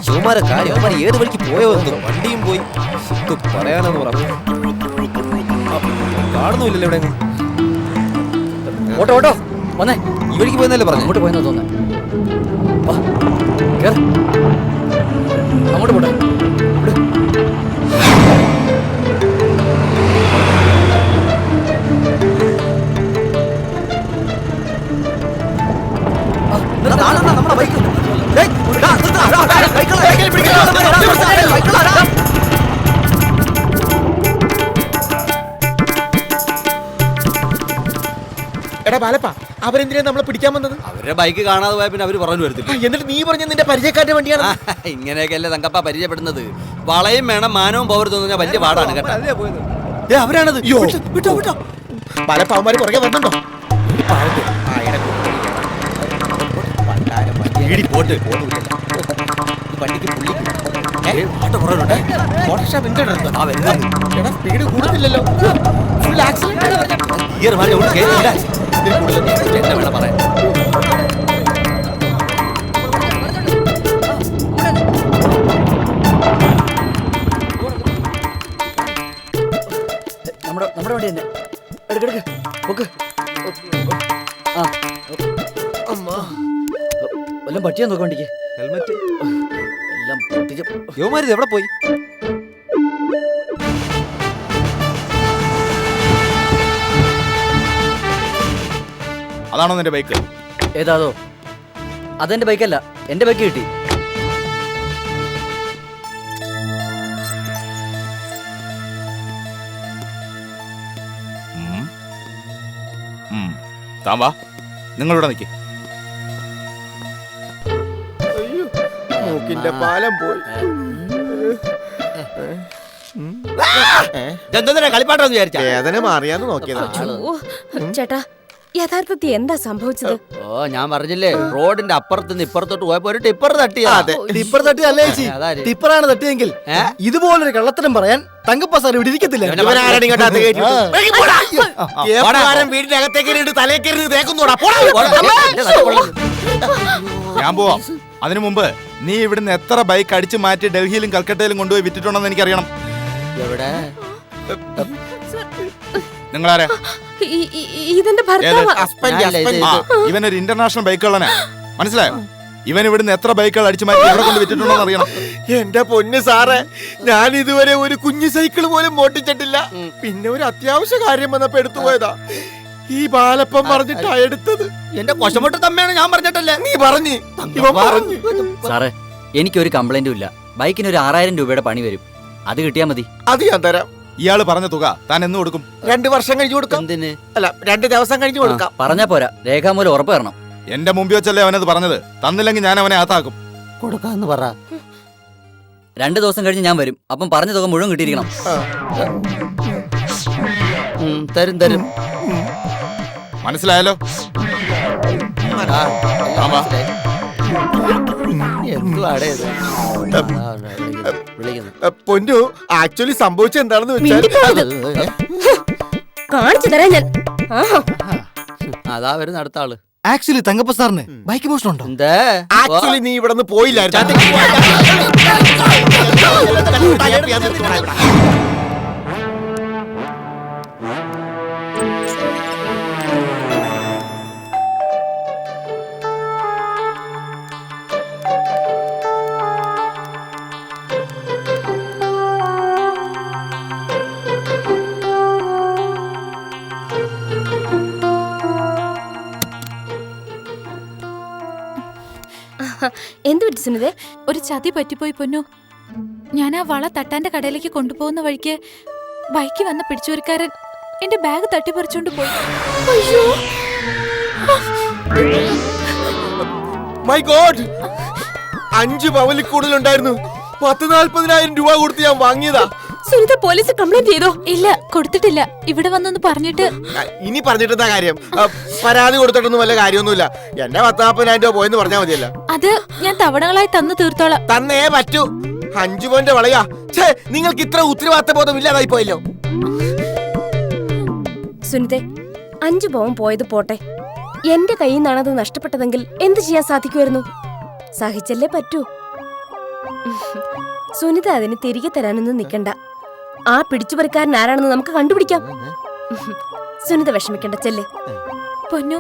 ശിവമാരെ കാര്യം അവന്മാർ ഏത് വഴിക്ക് പോയോ എന്തോ, വണ്ടിയും പോയി. പറയാനെന്ന് പറഞ്ഞു കാണുന്നില്ലല്ലോ ഇവിടെ. ഓട്ടോ ഓട്ടോ വന്നേ, ഈ വഴിക്ക് പോയെന്നല്ലേ പറഞ്ഞു. അങ്ങോട്ട് പോയെന്നാ തോന്നേ. അങ്ങോട്ട് പോട്ടെ. നമ്മുടെ ബൈക്ക് എടാ ബാലപ്പ, അവരെന്തിനാ നമ്മളെ പിടിക്കാൻ വന്നത്? അവരുടെ ബൈക്ക് കാണാതെ പോയ പിന്നെ അവര് പറഞ്ഞു വരത്തില്ല. എന്നിട്ട് നീ പറഞ്ഞ നിന്റെ പരിചയക്കാരുടെ വണ്ടിയാണ്. ഇങ്ങനെയൊക്കെയല്ലേ തങ്കപ്പ പരിചയപ്പെടുന്നത്. വളയും വേണം, മാനവും പവർ തോന്നുന്ന വലിയ പാടാണ് കേട്ടോ. അവരാണത്. ബാലപ്പ അവന്മാര് പുറകെ വന്നുണ്ടോ? സ്പീഡ് കൂടുതലല്ലോ. Full accident. നമ്മുടെ വണ്ടി തന്നെ. എടുക്ക് ഓക്കെ. എല്ലാം പറ്റിയാ നോക്കാം വണ്ടിക്ക്. ഹെൽമെറ്റ് എല്ലാം പൊട്ടിച്ച്. യുവമാരി എവിടെ പോയി? അതാണോ നിന്റെ ബൈക്ക്? ഏതാതോ? അതെന്റെ ബൈക്കല്ല, എന്റെ ബൈക്ക് കിട്ടി. താൻ വാ, നിങ്ങളിവിടെ നിൽക്കേ. മൂക്കിന്റെ പാലം പോയി. കളിപ്പാട്ടം വിചാരിച്ച വേദന മാറിയാന്ന് നോക്കിയതാ. ചേട്ടാ, യഥാർത്ഥത്തിൽ എന്താ സംഭവിച്ചത്? ഓ, ഞാൻ പറഞ്ഞില്ലേ, റോഡിന്റെ അപ്പുറത്തുനിന്ന് ഇപ്പുറത്തോട്ട് പോയപ്പോ ഒരു ടിപ്പർ തട്ടിയാ. ടിപ്പർ തട്ടിയല്ലേ ചേച്ചി? ടിപ്പറാണ് തട്ടിയെങ്കിൽ ഇതുപോലൊരു കള്ളത്തരം പറയാൻ തങ്കപ്പ സാർ ഇവിടെ ഇരിക്കത്തില്ല. വീടിന്റെ അകത്തേക്ക് തലേക്കരുത് തേക്കുന്നോടാ. ഞാൻ പോവാം. അതിനു മുമ്പ് നീ ഇവിടുന്ന് എത്ര ബൈക്ക് അടിച്ചു മാറ്റി ഡൽഹിയിലും കൽക്കട്ടയിലും കൊണ്ടുപോയി വിറ്റിട്ടുണ്ടെന്ന് എനിക്കറിയണം. എവിടെ? നിങ്ങളാരാ? ഇതെന്റെ ഭർത്താവ്. ഇവനൊരു ഇന്റർനാഷണൽ ബൈക്കുള്ളനാ, മനസ്സിലായോ? ഇവൻ ഇവിടുന്ന് എത്ര ബൈക്കുകൾ അടിച്ചു മാറ്റി എവിടെ കൊണ്ട് വിറ്റിട്ടുണ്ടോ അറിയണം. എന്റെ പൊന്ന് സാറേ, ഞാൻ ഇതുവരെ ഒരു കുഞ്ഞു സൈക്കിൾ പോലും മോട്ടിച്ചിട്ടില്ല. പിന്നെ ഒരു അത്യാവശ്യ കാര്യം വന്നപ്പോ എടുത്തു പോയതാ. ഈ ബാലപ്പം പറഞ്ഞിട്ടാ എടുത്തത്. എന്റെ കൊശമൊട്ട് തമ്മയാണ്, ഞാൻ പറഞ്ഞിട്ടല്ലേ. നീ പറഞ്ഞു, ഇവൻ പറഞ്ഞു. സാറേ, എനിക്കൊരു കംപ്ലൈന്റും ഇല്ല. ബൈക്കിന് ഒരു 6000 രൂപയുടെ പണി വരും, അത് കിട്ടിയാ മതി. അത് ഞാൻ തരാം. ഇയാള് പറഞ്ഞ തുക താൻ എന്ന് കൊടുക്കും? 2 വർഷം കഴിഞ്ഞു കൊടുക്കാം. എന്തിന്? അല്ല, 2 ദിവസം കഴിഞ്ഞു കൊടുക്കാം. പറഞ്ഞാ പോരാ, രേഖാമൂലം ഉറപ്പ് തരണം. എന്റെ മുമ്പിൽ വെച്ചല്ലേ അവനത് പറഞ്ഞത്. തന്നില്ലെങ്കിൽ ഞാൻ അവനെ അകത്താക്കും. കൊടുക്കാന്ന് പറ. 2 ദിവസം കഴിഞ്ഞ് ഞാൻ വരും. അപ്പം പറഞ്ഞ തുക മുഴുവൻ കിട്ടിയിരിക്കണം. തരും തരും. മനസ്സിലായല്ലോ? എന്തുവാടേ ഇത്? പൊന്നു, ആക്ച്വലി സംഭവിച്ചത് എന്താണെന്ന് വെച്ചാൽ കാണിച്ചു തരാം ഞാൻ. അതാ വരുന്ന അടുത്ത ആള്. ആക്ച്വലി തങ്കപ്പ സാറിന് ബൈക്ക് മോഷണം ഉണ്ടോ? എന്താ? ആക്ച്വലി നീ ഇവിടെ നിന്ന് പോയില്ലായിരുന്നു. എന്ത് പറ്റി സുനിതേ? ഒരു ചതി പറ്റിപ്പോയി പൊന്നു. ഞാൻ ആ വള തട്ടാന്റെ കടയിലേക്ക് കൊണ്ടുപോകുന്ന വഴിക്ക് ബൈക്ക് വന്ന പിടിച്ചുവരിക്കാരൻ എന്റെ ബാഗ് തട്ടിപ്പറിച്ചോണ്ട് പോയി. My God, 5 പവനിൽ കൂടുതലുണ്ടായിരുന്നു. 40,000-40,000 രൂപ കൊടുത്ത് ഞാൻ വാങ്ങിയതാ. സുനിത പോലീസ് കംപ്ലൈന്റ് ചെയ്തോ? ഇല്ല, കൊടുത്തിട്ടില്ല. ഇവിടെ വന്നൊന്ന് പറഞ്ഞിട്ട്. ഇനി പറഞ്ഞിട്ടെന്താ കാര്യം? പരാതി കൊടുത്തിട്ടൊന്നും വല്ല കാര്യമൊന്നുമില്ല. എന്റെ 40,000 രൂപ പോയെന്ന് പറഞ്ഞാൽ മതിയല്ല. അത് ഞാൻ തവണകളായി തന്നു തീർത്തോളാം. തന്നേ പറ്റൂ. 5 പവന്റെ വളയാ. നിങ്ങൾക്ക് ഇത്ര ഉത്തരവാദിത്ത ബോധം ഇല്ലാതായി പോയല്ലോ. സുനിതേ, 5 പവൻ പോയത് പോട്ടെ, എന്റെ കയ്യിൽ നിന്നാണ് അത് നഷ്ടപ്പെട്ടതെങ്കിൽ എന്ത് ചെയ്യാൻ സാധിക്കുമായിരുന്നു? സഹിച്ചല്ലേ പറ്റൂ. സുനിത അതിന് തിരികെ തരാനൊന്നും നിക്കണ്ട. ആ പിടിച്ചുപറിക്കാരൻ ആരാണെന്ന് നമുക്ക് കണ്ടുപിടിക്കാം. സുനിത വിഷമിക്കണ്ട, ചെല്ല്. പൊന്നു,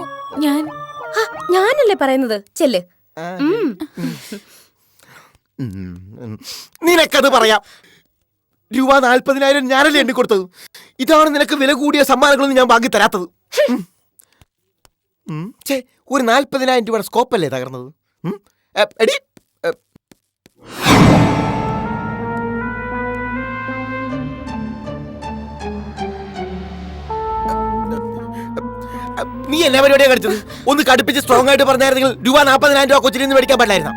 ഞാനല്ലേ പറയുന്നത്, ചെല്ല്. നിനക്കത് പറയാം. രൂപ 40,000 ഞാനല്ലേ എണ്ണി കൊടുത്തത്. ഇതാണ് നിനക്ക് വില കൂടിയ സമ്മാനങ്ങളൊന്നും ഞാൻ വാങ്ങി തരാത്തത്. ഒരു 40,000 രൂപയുടെ സ്കോപ്പല്ലേ തകർന്നത്? എടി, നീ എല്ലാ പരിപാടിയാണ് കളിച്ചത്? ഒന്ന് കടുപ്പിച്ച് സ്ട്രോങ് ആയിട്ട് പറഞ്ഞായിരുന്നെങ്കിൽ രൂപ 40,000 രൂപ കൊച്ചിയിൽ നിന്ന് മേടിക്കാൻ പറ്റില്ലായിരുന്ന.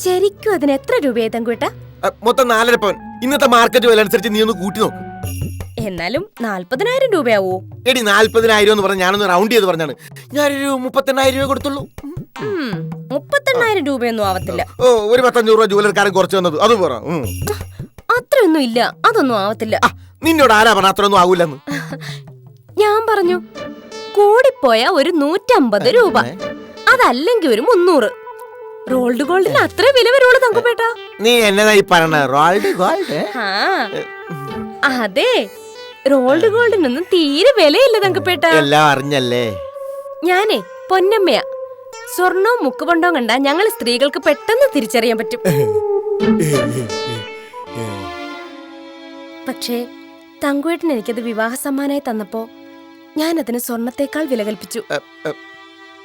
ശരിക്കും അതിന് എത്ര രൂപയായി തങ്കുവേട്ട? മൊത്തം 4.5 പവൻ. ഇന്നത്തെ മാർക്കറ്റ് വില അനുസരിച്ച് നീ ഒന്ന് കൂട്ടി നോക്ക്. എന്നാലും 40,000 രൂപയാവോ? എടി 40,000 എന്ന് പറഞ്ഞ ഞാനൊന്ന് റൗണ്ട് ചെയ്ത് പറഞ്ഞാണ്. ഞാനൊരു 38,000 രൂപ കൊടുത്തുള്ളൂ. 38,000 രൂപയൊന്നും ആവത്തില്ല. ഓ, ഒരു 15 രൂപ ജൂവലർക്കാരൻ കുറച്ച് വന്നത് അത് പറ. അത്രയൊന്നും ഇല്ല, അതൊന്നും ആവത്തില്ല. നിന്നോട് ആരാ പറഞ്ഞ അത്രയൊന്നും ആവൂലെന്ന്? ഞാൻ പറഞ്ഞു കൂടിപ്പോയ ഒരു 150 രൂപ, അതല്ലെങ്കിൽ ഒരു 300. റോൾഡ് ഗോൾഡിന് അത്ര വില വരുള്ളൂ തങ്കുപേട്ട. നീ എന്നതായി പറഞ്ഞ റോൾഡ് ഗോൾഡ്? അതെ, റോൾഡ് ഗോൾഡിനൊന്നും തീരെ വിലയില്ല തങ്കുപേട്ട. എല്ലാം അറിഞ്ഞല്ലേ. ഞാനേ പൊന്നമ്മയാ. സ്വർണവും മുക്കുപണ്ടവും കണ്ടാ ഞങ്ങൾ സ്ത്രീകൾക്ക് പെട്ടെന്ന് തിരിച്ചറിയാൻ പറ്റും. പക്ഷേ തങ്കുവേട്ടൻ എനിക്കത് വിവാഹ സമ്മാനമായി തന്നപ്പോ ഞാൻ അതിന് സ്വർണത്തേക്കാൾ വില കൽപ്പിച്ചു.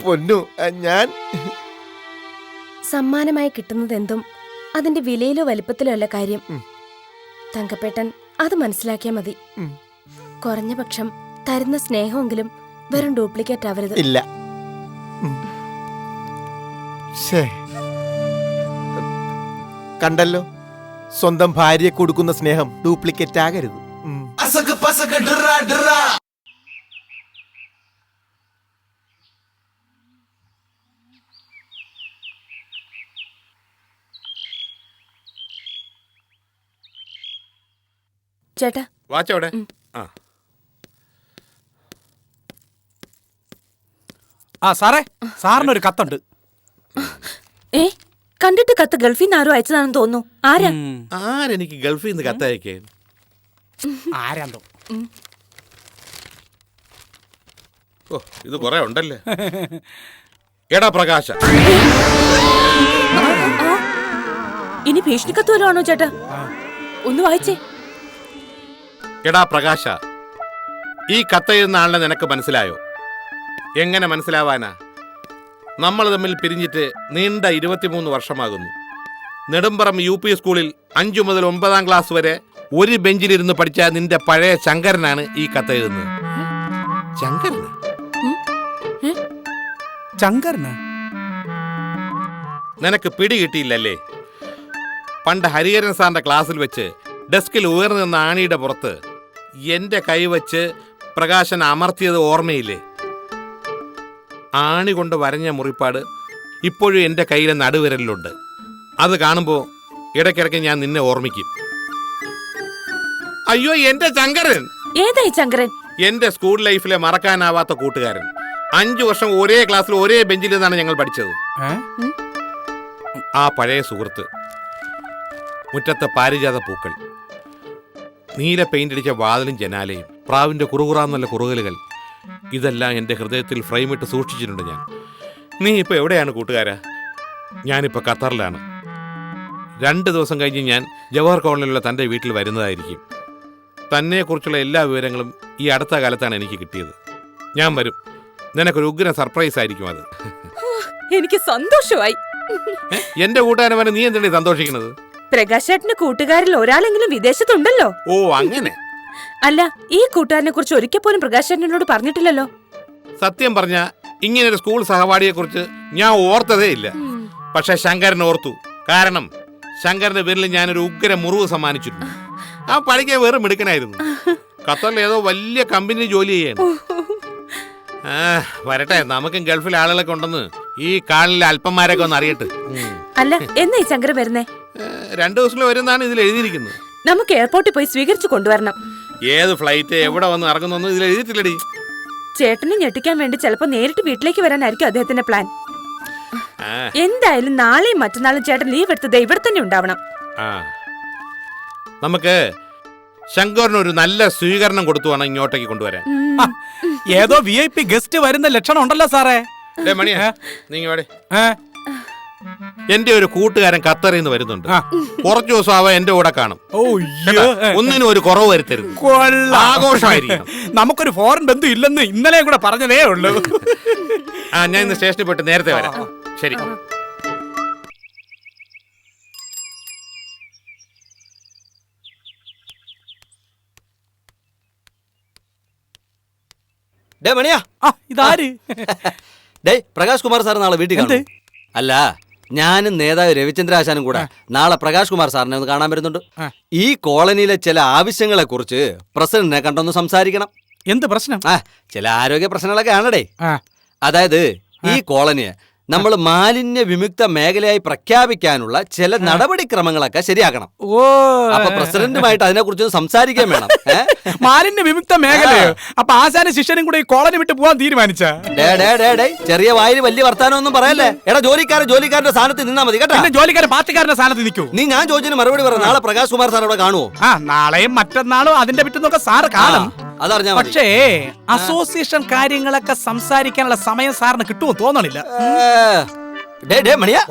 പൊന്നു, ഞാൻ സമ്മാനമായി കിട്ടുന്നത് എന്തും അതിന്റെ വിലയിലോ വലിപ്പത്തിലോ അല്ല കാര്യം. തങ്കപ്പേട്ടൻ അത് മനസ്സിലാക്കിയാ മതി. കുറഞ്ഞ പക്ഷം തരുന്ന സ്നേഹമെങ്കിലും വെറും ഡ്യൂപ്ലിക്കേറ്റ് ആവരുത്. ഇല്ല. കണ്ടല്ലോ, സ്വന്തം ഭാര്യയെ കൊടുക്കുന്ന സ്നേഹം ഡ്യൂപ്ലിക്കേറ്റ് ആകരുത്. ചേട്ടാ, വാച്ചോടെ. ആ സാറേ, സാറിനൊരു കത്തുണ്ട്. കണ്ടിട്ട് കത്ത് ഗൾഫിൽ നിന്ന് ആരോ അയച്ചതാണെന്ന് തോന്നുന്നു. ആരാ? ആരെനിക്ക് ഗൾഫിൽ നിന്ന് കത്തയക്കേ? ആരാന്തോ. ഓ, ഇത് കൊറേ ഉണ്ടല്ലേ. എടാ പ്രകാശ, ഇനി ഭീഷണി കത്ത് വല്ലതാണോ ചേട്ടാ? ഒന്ന് വായിച്ചേ. എടാ പ്രകാശ, ഈ കത്തെഴുതുന്ന ആളിനെ നിനക്ക് മനസ്സിലായോ? എങ്ങനെ മനസ്സിലാവാനാ? നമ്മൾ തമ്മിൽ പിരിഞ്ഞിട്ട് നീണ്ട 23 വർഷമാകുന്നു. നെടുമ്പറം UP സ്കൂളിൽ 5 മുതൽ 9ാം ക്ലാസ് വരെ ഒരു ബെഞ്ചിലിരുന്ന് പഠിച്ച നിന്റെ പഴയ ശങ്കരനാണ് ഈ കത്തെഴുതുന്നത്. ശങ്കരന്? ശങ്കരന് നിനക്ക് പിടി കിട്ടിയില്ലല്ലേ? പണ്ട് ഹരിഹരൻ സാറിന്റെ ക്ലാസ്സിൽ വെച്ച് ഡെസ്കിൽ ഉയർന്നു നിന്ന ആണിയുടെ പുറത്ത് എന്റെ കൈ വെച്ച് പ്രകാശൻ അമർത്തിയത് ഓർമ്മയില്ലേ? ആണി കൊണ്ട് വരഞ്ഞ മുറിപ്പാട് ഇപ്പോഴും എൻ്റെ കയ്യിലെ നടുവിരലിലുണ്ട്. അത് കാണുമ്പോൾ ഇടയ്ക്കിടയ്ക്ക് ഞാൻ നിന്നെ ഓർമ്മിക്കും. അയ്യോ, എന്റെ ശങ്കരൻ! ഏതായി ശങ്കരൻ? എന്റെ സ്കൂൾ ലൈഫിലെ മറക്കാനാവാത്ത കൂട്ടുകാരൻ. 5 വർഷം ഒരേ ക്ലാസ്സിൽ ഒരേ ബെഞ്ചിൽ നിന്നാണ് ഞങ്ങൾ പഠിച്ചത്. ആ പഴയ സുഹൃത്ത്. മുറ്റത്തെ പാരിജാത പൂക്കൾ, നീല പെയിന്റ് അടിച്ച വാതിലും ജനാലയും, പ്രാവിന്റെ കുറുകുറാന്നുള്ള കുറുകലുകൾ, ഇതെല്ലാം എൻ്റെ ഹൃദയത്തിൽ ഫ്രെയിമിട്ട് സൂക്ഷിച്ചിട്ടുണ്ട് ഞാൻ. നീ ഇപ്പോൾ എവിടെയാണ് കൂട്ടുകാരാ? ഞാനിപ്പോൾ ഖത്തറിലാണ്. 2 ദിവസം കഴിഞ്ഞ് ഞാൻ ജവഹർ കോളനിയിലുള്ള തൻ്റെ വീട്ടിൽ വരുന്നതായിരിക്കും. തന്നെക്കുറിച്ചുള്ള എല്ലാ വിവരങ്ങളും ഈ അടുത്ത കാലത്താണ് എനിക്ക് കിട്ടിയത്. ഞാൻ വരും. നിനക്കൊരു ഉഗ്ര സർപ്രൈസ് ആയിരിക്കും അത്. എനിക്ക് സന്തോഷമായി. എൻ്റെ കൂട്ടുകാരൻ നീ എന്തിനാണ് സന്തോഷിക്കുന്നത്? പ്രകാശേട്ടന്റെ കൂട്ടുകാരിൽ ഒരാളെങ്കിലും വിദേശത്തുണ്ടല്ലോ. ഓ, അങ്ങനെ. അല്ല, ഈ കൂട്ടുകാരനെ കുറിച്ച് ഒരിക്കൽ പോലും പ്രകാശേട്ടനോട് പറഞ്ഞിട്ടില്ലല്ലോ. സത്യം പറഞ്ഞ ഇങ്ങനൊരു സ്കൂൾ സഹപാഠിയെ കുറിച്ച് ഞാൻ ഓർത്തതേ ഇല്ല. പക്ഷെ ശങ്കരൻ ഓർത്തു. കാരണം ശങ്കരന്റെ പേരിൽ ഞാനൊരു ഉഗ്ര മുറിവ് സമ്മാനിച്ചിട്ടുണ്ട്. ആ പഠിക്കാൻ വേറെ മിടുക്കനായിരുന്നു. ഖത്തറിൽ ഏതോ വലിയ കമ്പനി ജോലി ചെയ്യാണ്. വരട്ടെ, നമുക്കും ഗൾഫിൽ ആളുകളൊക്കെ ഉണ്ടെന്ന് ഈ കാളിലെ അല്പന്മാരൊക്കെ ഒന്ന് അറിയട്ടെ. അല്ല, എന്നാ ഈ ശങ്കരൻ വരുന്നേ? 2 ദിവസത്തിൽ വരുന്നതാണ് ഇതിൽ എഴുതിയിരിക്കുന്നത്. നമുക്ക് എയർപോർട്ടിൽ പോയി സ്വീകരിച്ചു കൊണ്ടുവരണം. ഏത് ഫ്ലൈറ്റ് എവിടെ വന്ന് ഇറങ്ങുന്നൊന്നും ഇതിൽ എഴുതിയിട്ടില്ലടി. ചേട്ടനെ ഞെട്ടിക്കാൻ വേണ്ടി ചിലപ്പോ നേരിട്ട് വീട്ടിലേക്ക് വരാനായിരിക്കും അദ്ദേഹത്തിന്റെ പ്ലാൻ. എന്തായാലും നാളെയും മറ്റന്നാളും ചേട്ടൻ ലീവ് എടുത്തത് ഇവിടെ തന്നെ ഉണ്ടാവണം. ആ നമുക്ക് ശങ്കറിന് ഒരു നല്ല സ്വീകരണം കൊടുത്തു വേണം ഇങ്ങോട്ടേക്ക് കൊണ്ടുവരാൻ. ഏതോ VIP ഗസ്റ്റ് വരുന്ന ലക്ഷണം ഉണ്ടല്ലോ സാറേ. മണിയാ നീ വാടേ. എന്റെ ഒരു കൂട്ടുകാരൻ ഖത്തറിൽ നിന്ന് വരുന്നുണ്ട്. കുറച്ചു ദിവസം അവ എന്റെ കൂടെ കാണും. ഒന്നിനും ഒരു കുറവ് വരുത്തരുത്. ആഘോഷമായിരിക്കും. നമുക്കൊരു ഫോറിൻ ബന്ധു ഇല്ലെന്ന് ഇന്നലെ കൂടെ പറഞ്ഞതേ ഉള്ളൂ. ആ ഞാൻ ഇന്ന് സ്റ്റേഷനിൽ പോയിട്ട് നേരത്തെ വരാം. ശരി. ഡേ മണിയാ, ഇതാര്? ഡേ പ്രകാശ് കുമാർ സാർ നാളെ വീട്ടിൽ കാണും. അല്ല, ഞാനും നേതാവ് രവിചന്ദ്രാശാനും കൂടെ നാളെ പ്രകാശ് കുമാർ സാറിനെ ഒന്ന് കാണാൻ വരുന്നുണ്ട്. ഈ കോളനിയിലെ ചില ആവശ്യങ്ങളെ കുറിച്ച് പ്രസിഡന്റിനെ കണ്ടൊന്ന് സംസാരിക്കണം. എന്ത് പ്രശ്നം? ചില ആരോഗ്യ പ്രശ്നങ്ങളൊക്കെ ആണടേ. അതായത് ഈ കോളനിയെ നമ്മൾ മാലിന്യ വിമുക്ത മേഖലയായി പ്രഖ്യാപിക്കാനുള്ള ചില നടപടിക്രമങ്ങളൊക്കെ ശരിയാക്കണം. അപ്പൊ പ്രസിഡന്റുമായിട്ട് അതിനെ കുറിച്ച് സംസാരിക്കാൻ വേണം. മാലിന്യ വിമുക്ത മേഖലയോ? അപ്പൊ ആശാനും ശിഷ്യനും കൂടെ ഈ കോളനി വിട്ട് പോവാൻ തീരുമാനിച്ച? ചെറിയ വായിൽ വലിയ വർത്താനം ഒന്നും പറയല്ലേ. എടാ ജോലിക്കാരന്റെ സ്ഥാനത്ത് നിന്നാ മതി കേട്ടോ. ജോലിക്കാരൻ പാർട്ടിക്കാരന്റെ സ്ഥാനത്ത് നിൽക്കൂ. നീ ഞാൻ ചോദിച്ചതിന് മറുപടി പറ. നാളെ പ്രകാശ് കുമാർ സാർ അവിടെ കാണുമോ? നാളെയും മറ്റന്നാളും അതിന്റെ പിറ്റെന്നൊക്കെ സാറ് കാണും. അതറിഞ്ഞാ. പക്ഷേ അസോസിയേഷൻ കാര്യങ്ങളൊക്കെ സംസാരിക്കാനുള്ള സമയം സാറിന് കിട്ടുമോ തോന്നണില്ല. മണിയാ,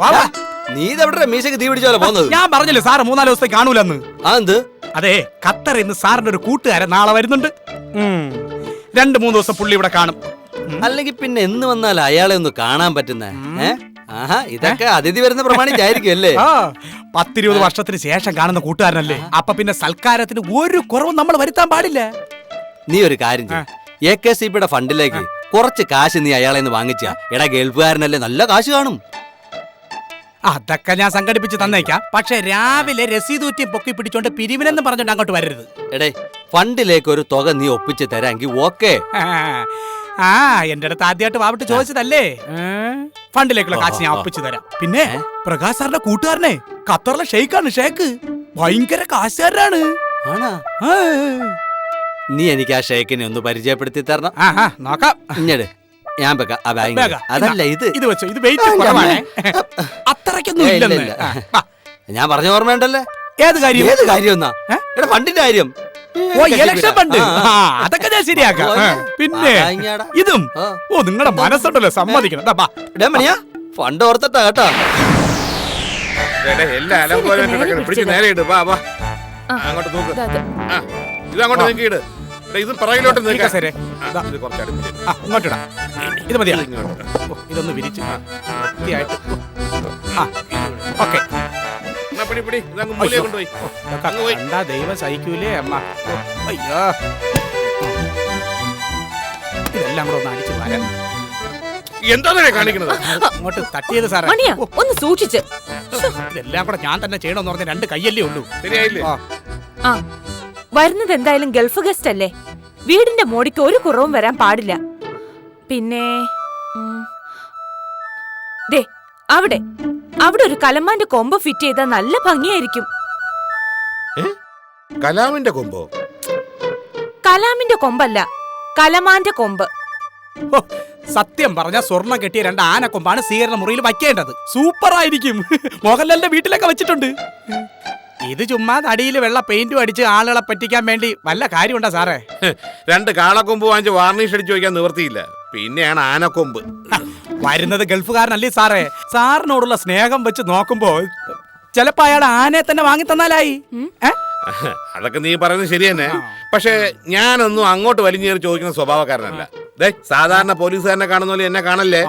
നീ ഇതെവിടെ മീശക്ക് തീ പിടിച്ചോലെ പോകുന്നത്? ഞാൻ പറഞ്ഞില്ലേ സാറ് 3-4 ദിവസത്തേക്ക് കാണൂലെന്ന്. അതെന്ത്? അതെ, ഖത്തറിൽ നിന്ന് സാറിന്റെ ഒരു കൂട്ടുകാരൻ നാളെ വരുന്നുണ്ട്. 2-3 ദിവസം പുള്ളി ഇവിടെ കാണും. അല്ലെങ്കിൽ പിന്നെ എന്ന് വന്നാൽ അയാളെ ഒന്ന് കാണാൻ പറ്റുന്നേ? ഇതൊക്കെ അതിഥി വരുന്ന പ്രമാണിച്ചായിരിക്കും അല്ലേ? 10-20 വർഷത്തിന് ശേഷം കാണുന്ന കൂട്ടുകാരനല്ലേ. അപ്പൊ പിന്നെ സൽക്കാരത്തിന് ഒരു കുറവും നമ്മൾ വരുത്താൻ പാടില്ല. നീ ഒരു കാര്യം ചെയ്യ്, AKCPയുടെ ഫണ്ടിലേക്ക് കുറച്ച് കാശ് നീ അയാളെ നിന്ന് വാങ്ങിച്ച. എടാ ഗൾഫുകാരനല്ലേ, നല്ല കാശ് കാണും. അതൊക്കെ ഞാൻ സംഘടിപ്പിച്ച് തന്നേക്കാം. പക്ഷെ രാവിലെ രസീതൂറ്റി പൊക്കി പിടിച്ചോണ്ട് പിരിവിനെന്ന് പറഞ്ഞോണ്ട് അങ്ങോട്ട് വരരുത്. എടേ, ഫണ്ടിലേക്ക് ഒരു തുക നീ ഒപ്പിച്ച് തരാമെങ്കിൽ ഓക്കെ. എന്റെ അടുത്ത് ആദ്യമായിട്ട് വാവിട്ട് ചോദിച്ചതല്ലേ. ഫണ്ടിലേക്കുള്ള കാശ് ഞാൻ ഒപ്പിച്ചു തരാം. പിന്നെ പ്രകാശ് സാറിന്റെ കൂട്ടുകാരനെ ഖത്തറിലെ ഷെയ്ഖാണ്. ഷേഖ് ഭയങ്കര കാശുകാരനാണ്. നീ എനിക്ക് ആ ഷേഖിനെ ഒന്ന് പരിചയപ്പെടുത്തി തരണം. നോക്കാം. ഇഞ്ഞട് ഞാൻ വെക്കാം. അതല്ല ഇത് വെച്ചോ. ഇത് വെയിറ്റ് കുറവാണ്. അത്രയ്ക്കൊന്നും ഇല്ലെന്ന് ഞാൻ പറഞ്ഞ ഓർമ്മയുണ്ടല്ലേ? ഏത് കാര്യം? ഏത് കാര്യം എന്നാ? എടാ ഫണ്ടിന്റെ കാര്യം. Election fund. അതൊക്കെ ഞാൻ ശരിയാക്കാം. പിന്നെ ഇതും നിങ്ങളുടെ മനസ്സുണ്ടല്ലോ, സമ്മതിക്കണം. മണിയാ, ഫണ്ട് ഓർത്തിട്ടാ കേട്ടോ. എല്ലാ അലങ്കോലം പിടിച്ച് നേരെ ഇട്. അങ്ങോട്ട് നോക്ക്. ഇത് അങ്ങോട്ട് നീക്കിയിട്. ഇത് പറയിലോട്ട് ഇങ്ങോട്ടിടാം. ഇത് മതിയാ. ഇതൊന്ന് വിരിച്ചു വൃത്തിയായിട്ട്. ഓക്കെ. കണ്ടാ ദൈവം സഹിക്കൂലേ അമ്മ. അയ്യോ, ഇതെല്ലാം കൂടെ ഒന്ന് അടിച്ചു വരാം. എന്താ കാണിക്കുന്നത്? അങ്ങോട്ട് തട്ടിയത് സാറേ. ഒന്ന് സൂക്ഷിച്ച്. ഇതെല്ലാം കൂടെ ഞാൻ തന്നെ ചെയ്യണമെന്ന് പറഞ്ഞ 2 കയ്യല്ലേ ഉള്ളൂ. ശരിയായില്ലേ? വരുന്നത് എന്തായാലും ഗൾഫ് ഗസ്റ്റ് അല്ലേ. വീടിന്റെ മോടിക്ക് ഒരു കുറവും വരാൻ പാടില്ല. പിന്നെ അവിടെ ഒരു കലമാന്റെ കൊമ്പ് ഫിറ്റ് ചെയ്താൽ നല്ല ഭംഗിയായിരിക്കും. കലാമിന്റെ കൊമ്പോ? കലാമിന്റെ കൊമ്പല്ല, കലമാന്റെ കൊമ്പ്. സത്യം പറഞ്ഞ സ്വർണം കെട്ടിയ 2 ആനക്കൊമ്പാണ് സ്വീകരണ മുറിയിൽ വയ്ക്കേണ്ടത്. സൂപ്പർ ആയിരിക്കും. മോഹൻലാലിന്റെ വീട്ടിലൊക്കെ വെച്ചിട്ടുണ്ട്. ഇത് ചുമ്മാ അടിയിൽ വെള്ള പെയിന്റും അടിച്ച് ആളുകളെ പറ്റിക്കാൻ വേണ്ടി വല്ല കാര്യമുണ്ടോ സാറേ? 2 കാളക്കൊമ്പ് വാങ്ങിച്ച് വാർണിഷ് അടിച്ചു വയ്ക്കാൻ നിവർത്തിയില്ല, പിന്നെയാണ് ആനക്കൊമ്പ്. വരുന്നത് ഗൾഫുകാരനല്ലേ സാറേ. സാറിനോടുള്ള സ്നേഹം വെച്ച് നോക്കുമ്പോ ചിലപ്പോ അയാൾ ആനയെ തന്നെ വാങ്ങി തന്നാലായി. അതൊക്കെ നീ പറയുന്നത് ശരി തന്നെ. പക്ഷെ ഞാനൊന്നും അങ്ങോട്ട് വലിഞ്ഞേറി ചോദിക്കുന്ന സ്വഭാവക്കാരനല്ല. സാധാരണ പോലീസുകാരനെ കാണുന്ന പോലെ എന്നെ കാണല്ലേ.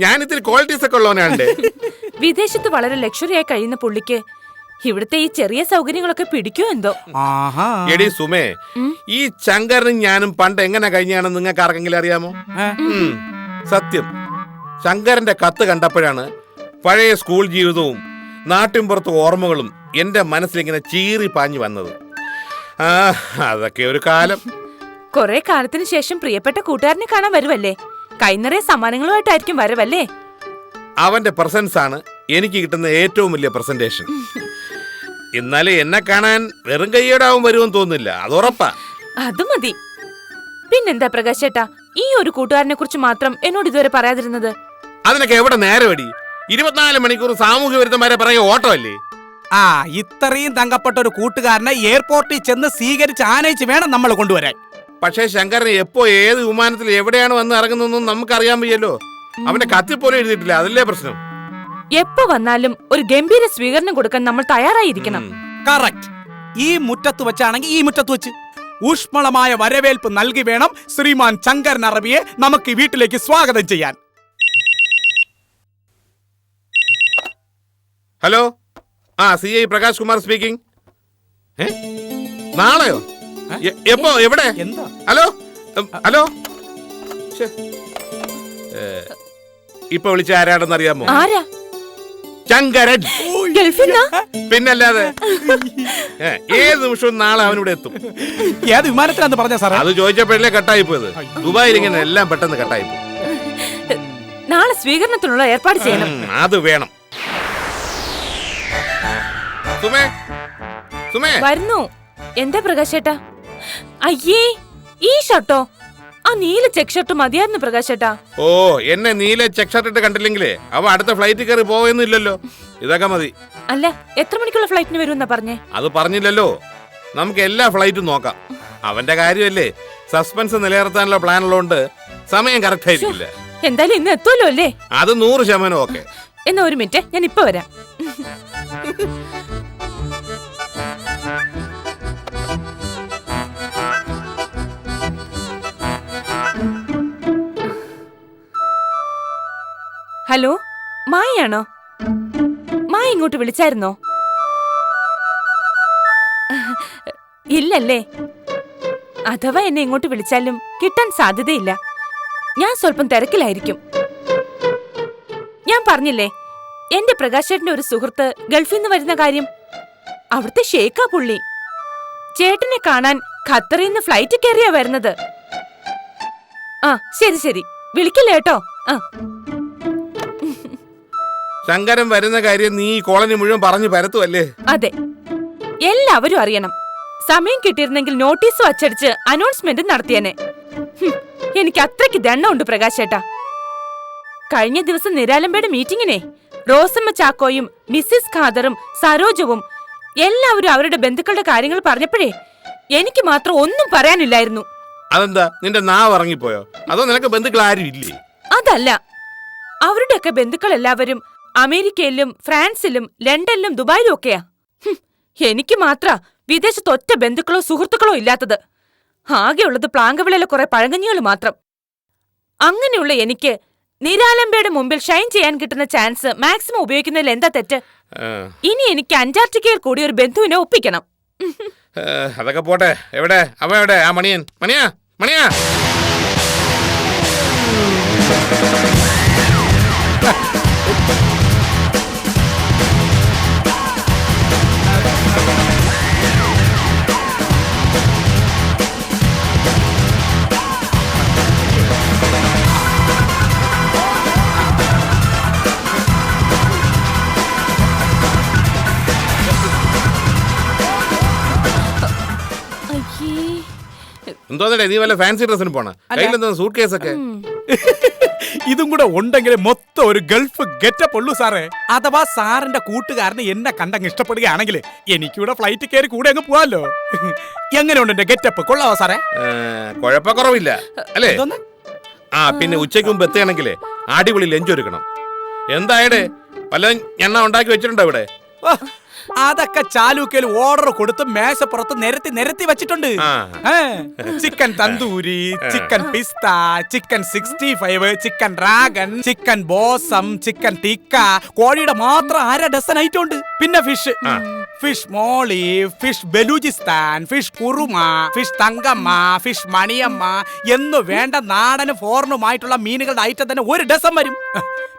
ഞാൻ ഇത്തിരി ക്വാളിറ്റീസ് ഒക്കെ ഉള്ളവനാണ്. വിദേശത്ത് വളരെ ലക്ഷറിയായി കഴിയുന്ന പുള്ളിക്ക് ഇവിടുത്തെ ഈ ചെറിയ സൗകര്യങ്ങളൊക്കെ പിടിക്കോ എന്തോ. എടി സുമേ, ഈ ശങ്കരനും ഞാനും പണ്ട് എങ്ങനെ കഴിഞ്ഞാണെന്ന് നിങ്ങൾക്ക് ആർക്കെങ്കിലും അറിയാമോ? സത്യം, ശങ്കരന്റെ കത്ത് കണ്ടപ്പോഴാണ് പഴയ സ്കൂൾ ജീവിതവും നാട്ടിൻപുറത്ത് ഓർമ്മകളും എന്റെ മനസ്സിലിങ്ങനെ ചീറി പാഞ്ഞു വന്നത്. അതൊക്കെ ഒരു കാലം. കൊറേ കാലത്തിന് ശേഷം പ്രിയപ്പെട്ട കൂട്ടുകാരനെ കാണാൻ വരുവല്ലേ. കൈനിറയ സമ്മാനങ്ങളുമായിട്ടായിരിക്കും വരവല്ലേ. അവന്റെ പ്രസൻസ് ആണ് എനിക്ക് കിട്ടുന്ന ഏറ്റവും വലിയ പ്രസന്റേഷൻ. എന്നാലും എന്നെ കാണാൻ വെറും കൈയോടാവും വരുമെന്ന് തോന്നുന്നില്ല, അത് ഉറപ്പാ. അത് മതി. പിന്നെന്താ പ്രകാശ് ചേട്ടാ, ഈ ഒരു കൂട്ടുകാരനെ കുറിച്ച് മാത്രം എന്നോട് ഇതുവരെ പറയാതിരുന്നത്? അതിനൊക്കെ എവിടെ നേരമടി? 24 മണിക്കൂർ സാമൂഹ്യ വിരുദ്ധന്മാരെ പറയുക ഓട്ടോ അല്ലേ? ആ ഇത്രയും തങ്കപ്പെട്ട ഒരു കൂട്ടുകാരനെ എയർപോർട്ടിൽ ചെന്ന് സ്വീകരിച്ച് ആനയിച്ച് വേണം നമ്മൾ കൊണ്ടുവരാൻ. പക്ഷേ ശങ്കരൻ എപ്പോ ഏത് വിമാനത്തിൽ എവിടെയാണ് വന്ന് ഇറങ്ങുന്നതെന്നും നമുക്കറിയാൻ വയ്യല്ലോ. അവന്റെ കത്തിൽ പോലും എഴുതിയിട്ടില്ല, അതല്ലേ പ്രശ്നം. എപ്പോ വന്നാലും ഒരു ഗംഭീര സ്വീകരണം കൊടുക്കാൻ നമ്മൾ തയ്യാറായിരിക്കണം. കറക്റ്റ്. ഈ മുറ്റത്ത് വെച്ചാണെങ്കിൽ ഈ മുറ്റത്ത് വെച്ച് ഊഷ്മളമായ വരവേൽപ്പ് നൽകി വേണം ശ്രീമാൻ ശങ്കരൻ അറബിയെ നമുക്ക് ഈ വീട്ടിലേക്ക് സ്വാഗതം ചെയ്യാൻ. Hello, CI Prakash Kumar speaking. നാളെയോ? എപ്പോ? എവിടെ? എന്താ? ഹലോ ഹലോ, ഇപ്പൊ വിളിച്ച ആരാണെന്ന് അറിയാമോ? ആരാ? ശങ്കരൻ. ഗൾഫിന്നാ? പിന്നല്ലാതെ ഏത് നിമിഷവും നാളെ അവനിവിടെ എത്തും. ഏത് വിമാനത്തിലാന്ന് പറഞ്ഞ സാറേ? അത് ചോദിച്ചപ്പോഴല്ലേ കട്ടായി പോയത്. ദുബായിൽ ഇങ്ങനെ എല്ലാം പെട്ടെന്ന് കട്ടായി പോയി. നാളെ സ്വീകരണത്തിനുള്ള ഏർപ്പാട് ചെയ്യണം. അത് വേണം. സുമേ, സുമേ വരുന്നു. എന്താ പ്രകാശേട്ടാ? അയ്യേ, ഈ ഷർട്ടോ? ആ നീല ചെക്ക് ഷർട്ട് മതിയായിരുന്നു പ്രകാശേട്ടാ. ഓ, എന്നെ നീല ചെക്ക് ഷർട്ട് ഇട്ട് കണ്ടില്ലെങ്കിലേ അവ അടുത്ത ഫ്ലൈറ്റിൽ കയറി പോവുന്നില്ലല്ലോ. ഇതൊക്കെ മതി. അല്ല, എത്ര മണിക്കുള്ള ഫ്ലൈറ്റിന് വരുമെന്നാ പറഞ്ഞേ? അത് പറഞ്ഞില്ലല്ലോ. നമുക്ക് എല്ലാ ഫ്ലൈറ്റും നോക്കാം. അവന്റെ കാര്യമല്ലേ, സസ്പെൻസ് നിലനിർത്താനുള്ള പ്ലാൻ ഉള്ളതുകൊണ്ട് സമയം കറക്റ്റ് ആയിരിക്കില്ല. എന്തായാലും ഇന്ന് എത്തുമല്ലോ അല്ലേ? അത് 100% ഓക്കെ. എന്നാ ഒരു മിനിറ്റ്, ഞാൻ ഇപ്പൊ വരാം. ഹലോ, മായയാണോ? മായ ഇങ്ങോട്ട് വിളിച്ചായിരുന്നോ? ഇല്ലല്ലേ? അഥവാ എന്നെ ഇങ്ങോട്ട് വിളിച്ചാലും കിട്ടാൻ സാധ്യതയില്ല. ഞാൻ സ്വല്പം തിരക്കിലായിരിക്കും. ഞാൻ പറഞ്ഞില്ലേ, എന്റെ പ്രകാശേട്ടന്റെ ഒരു സുഹൃത്ത് ഗൾഫിൽ നിന്ന് വരുന്ന കാര്യം. അവിടുത്തെ ഷേക്കാ പുള്ളി. ചേട്ടനെ കാണാൻ ഖത്തറിൽ നിന്ന് ഫ്ലൈറ്റ് കയറിയാ വരുന്നത്. ആ ശരി ശരി, വിളിക്കില്ല കേട്ടോ. ആ, ശങ്കരൻ വരുന്ന കാര്യം നീ കോളനി മുഴുവൻ പറഞ്ഞു പരത്തുവല്ലേ? അതെ, എല്ലാവരും അറിയണം. സമയം കിട്ടിയിരുന്നെങ്കിൽ നോട്ടീസ് അച്ചടിച്ച് അനൗൺസ്മെന്റ് നടത്തിയേനെ. എനിക്ക് അത്രയ്ക്ക് ദണ്ണമുണ്ട് പ്രകാശേട്ടാ. കഴിഞ്ഞ ദിവസം നിരാലംബയുടെ മീറ്റിങ്ങിനെ റോസമ്മ ചാക്കോയും മിസ്സിസ് ഖാദറും സരോജവും എല്ലാവരും അവരുടെ ബന്ധുക്കളുടെ കാര്യങ്ങൾ പറഞ്ഞപ്പോഴേ എനിക്ക് മാത്രം ഒന്നും പറയാനില്ലായിരുന്നു. അതെന്താ, നിന്റെ നാവ് ഇറങ്ങിപ്പോയോ? അതോ നിനക്ക് ബന്ധുക്കൾ ആരും ഇല്ലേ? അതല്ല, അവരുടെയൊക്കെ ബന്ധുക്കൾ എല്ലാവരും അമേരിക്കയിലും ഫ്രാൻസിലും ലണ്ടനിലും ദുബായിലും ഒക്കെയാ. എനിക്ക് മാത്ര വിദേശത്ത് ഒറ്റ ബന്ധുക്കളോ സുഹൃത്തുക്കളോ ഇല്ലാത്തത്. ആകെയുള്ളത് പ്ലാങ്കവിളയിലെ കുറെ പഴങ്കഞ്ഞികൾ മാത്രം. അങ്ങനെയുള്ള എനിക്ക് നിരാലംബയുടെ മുമ്പിൽ ഷൈൻ ചെയ്യാൻ കിട്ടുന്ന ചാൻസ് മാക്സിമം ഉപയോഗിക്കുന്നതിൽ എന്താ തെറ്റ്? ഇനി എനിക്ക് അന്റാർട്ടിക്കയിൽ കൂടി ഒരു ബന്ധുവിനെ ഒപ്പിക്കണം. അതൊക്കെ പോട്ടെ. എവിടെ അവ? എവിടെ ആ മണിയൻ? മണിയാ, മണിയാ. എന്തോന്നേ, നീ വല്ല ഫാൻസി ഡ്രസ്സിന് പോണ? കയ്യിലെന്തോ സൂട്ട് കേസൊക്കെ? ഇതും കൂടെ ഉണ്ടെങ്കിൽ മൊത്തം ഒരു ഗൾഫ് ഗെറ്റപ്പ് ഉള്ളൂ സാറേ. അഥവാ സാറിന്റെ കൂട്ടുകാരന് എന്നെ കണ്ടങ്ങ് ഇഷ്ടപ്പെടുകയാണെങ്കിൽ എനിക്കിവിടെ ഫ്ലൈറ്റ് കയറി കൂടെ അങ്ങ് പോവാല്ലോ. എങ്ങനെയുണ്ട് എന്റെ ഗെറ്റപ്പ്? കൊള്ളാവോ സാറേ? കുഴപ്പക്കുറവില്ല അല്ലേ? ആ, പിന്നെ ഉച്ചയ്ക്ക് മുമ്പ് എത്തുകയാണെങ്കിലേ അടിപൊളി ലഞ്ച് ഒരുക്കണം. എന്തായടേ, വല്ല എണ്ണ ഉണ്ടാക്കി വെച്ചിട്ടുണ്ടോ ഇവിടെ? അതൊക്കെ ചാലൂക്കയിൽ ഓർഡർ കൊടുത്ത് മേശപ്പുറത്ത് നിരത്തി നിരത്തി വെച്ചിട്ടുണ്ട്. ചിക്കൻ തന്തൂരി, ചിക്കൻ പിസ്ത, ചിക്കൻ 65, ചിക്കൻ ഡ്രാഗൺ, ചിക്കൻ ബോസം, ചിക്കൻ ടിക്ക, കോഴിയുടെ മാത്രം 1/2 ഡസൻ ഐറ്റം ഉണ്ട്. പിന്നെ fish molee, fish Baluchistan, fish kurma, fish Thankamma, fish Maniyamma എന്നു വേണ്ട നാടനും ഫോറിനുമായിട്ടുള്ള മീനുകളുടെ ഐറ്റം തന്നെ 1 ഡസൻ വരും.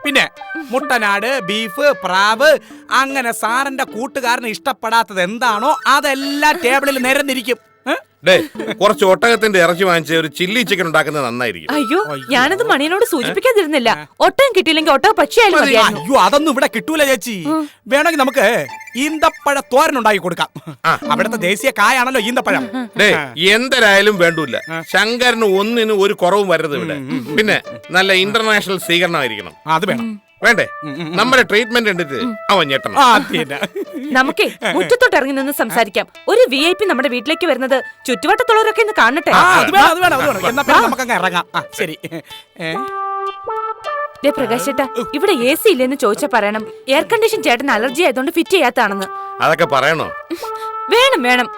പിന്നെ മുട്ടനാട്, ബീഫ്, പ്രാവ്, അങ്ങനെ സാറിന്റെ കൂട്ടുകാരന് ഇഷ്ടപ്പെടാത്തത് എന്താണോ അതെല്ലാം ടേബിളിൽ നിരന്നിരിക്കും. ഡേ കുറച്ച് ഒട്ടകത്തിന്റെ ഇറച്ചി വാങ്ങിച്ച് ഒരു ചില്ലി ചിക്കൻ ഉണ്ടാക്കുന്നത് നന്നായിരിക്കും. അയ്യോ ഞാനത് മണിയനോട് സൂചിപ്പിക്കാതിരുന്നില്ല. ഒട്ടകം കിട്ടിയില്ലെങ്കിൽ ഒട്ടക പക്ഷിയായാലും മതിയായിരുന്നു. അയ്യോ അതൊന്നും ഇവിടെ കിട്ടൂല ചേച്ചി. വേണമെങ്കിൽ നമുക്ക് ഈന്തപ്പഴ തോരൻ ഉണ്ടാക്കി കൊടുക്കാം. അവിടുത്തെ ദേശീയ കായാണല്ലോ ഈന്തപ്പഴം. ഡേ എന്തായാലും വേണ്ടൂല്ല. ശങ്കരന് ഒന്നിനും ഒരു കുറവും വരരുത് ഇവിടെ. പിന്നെ നല്ല ഇന്റർനാഷണൽ സ്വീകരണമായിരിക്കണം. അത് വേണം. വേണ്ടേ? നമ്മുടെ ട്രീറ്റ്മെന്റ് കണ്ടിട്ട് അവൻ ഞെട്ടണം. നമുക്കേ മുറ്റത്തോട്ട് ഇറങ്ങി നിന്ന് സംസാരിക്കാം. ഒരു VIP നമ്മുടെ വീട്ടിലേക്ക് വരുന്നത് ചുറ്റുവട്ടത്തുള്ളവരൊക്കെ ഒന്ന് കാണട്ടെ. ശരി. പ്രകാശ് ചേട്ടാ, ഇവിടെ AC ഇല്ലെന്ന് ചോദിച്ചാ പറയണം എയർ കണ്ടീഷൻ ചേട്ടന് അലർജി ആയതുകൊണ്ട് ഫിറ്റ് ചെയ്യാത്താണെന്ന്. അതൊക്കെ പറയണോ? വേണം വേണം.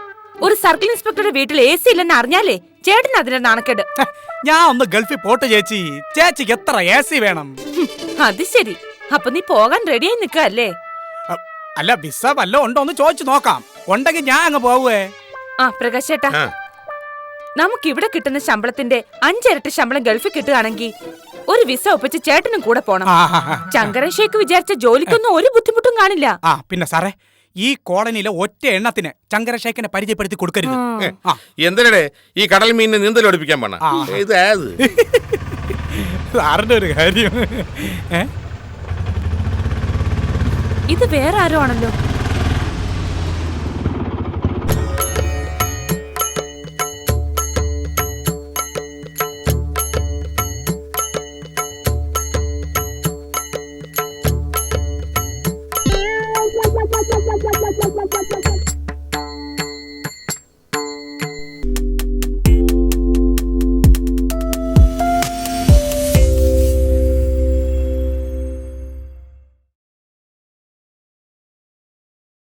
ഒരു സർക്കിൾ ഇൻസ്പെക്ടറുടെ വീട്ടിൽ AC ഇല്ലെന്ന് അറിഞ്ഞാലേ ചേട്ടന് അതിന്റെ നാണക്കേട്. ഞാൻ ഒന്ന് ഗൾഫിൽ പോട്ട് ചേച്ചി. ചേച്ചിക്ക് എത്ര AC വേണം? അത് ശരി. അപ്പൊ നീ പോകാൻ റെഡിയായി നിൽക്കല്ലേ? അല്ല വിസ വല്ലോ ഉണ്ടോ എന്ന് ചോദിച്ചു നോക്കാം. ഉണ്ടെങ്കിൽ ഞാൻ അങ്ങ് പോവേ. പ്രകാശ് ചേട്ടാ, നമുക്ക് ഇവിടെ കിട്ടുന്ന ശമ്പളത്തിന്റെ 5 ഇരട്ടി ശമ്പളം ഗൾഫിൽ കിട്ടുകയാണെങ്കിൽ ഒരു വിസ ഒപ്പിച്ച് ചേട്ടനും കൂടെ പോണം. ചങ്കരൻ ഷേക്ക് വിചാരിച്ച ജോലിക്കൊന്നും ഒരു ബുദ്ധിമുട്ടും കാണില്ല. പിന്നെ സാറേ, ഈ കോളനിയിലെ ഒറ്റ എണ്ണത്തിന് ചങ്കരശേഖരനെ പരിചയപ്പെടുത്തി കൊടുക്കരുത്. എന്തിനടെ ഈ കടൽ മീനിനെ നീന്തൽ പഠിപ്പിക്കാൻ പോണ? ഇത് സാറിന്റെ ഒരു കാര്യം. ഇത് വേറെ ആരോ ആണല്ലോ.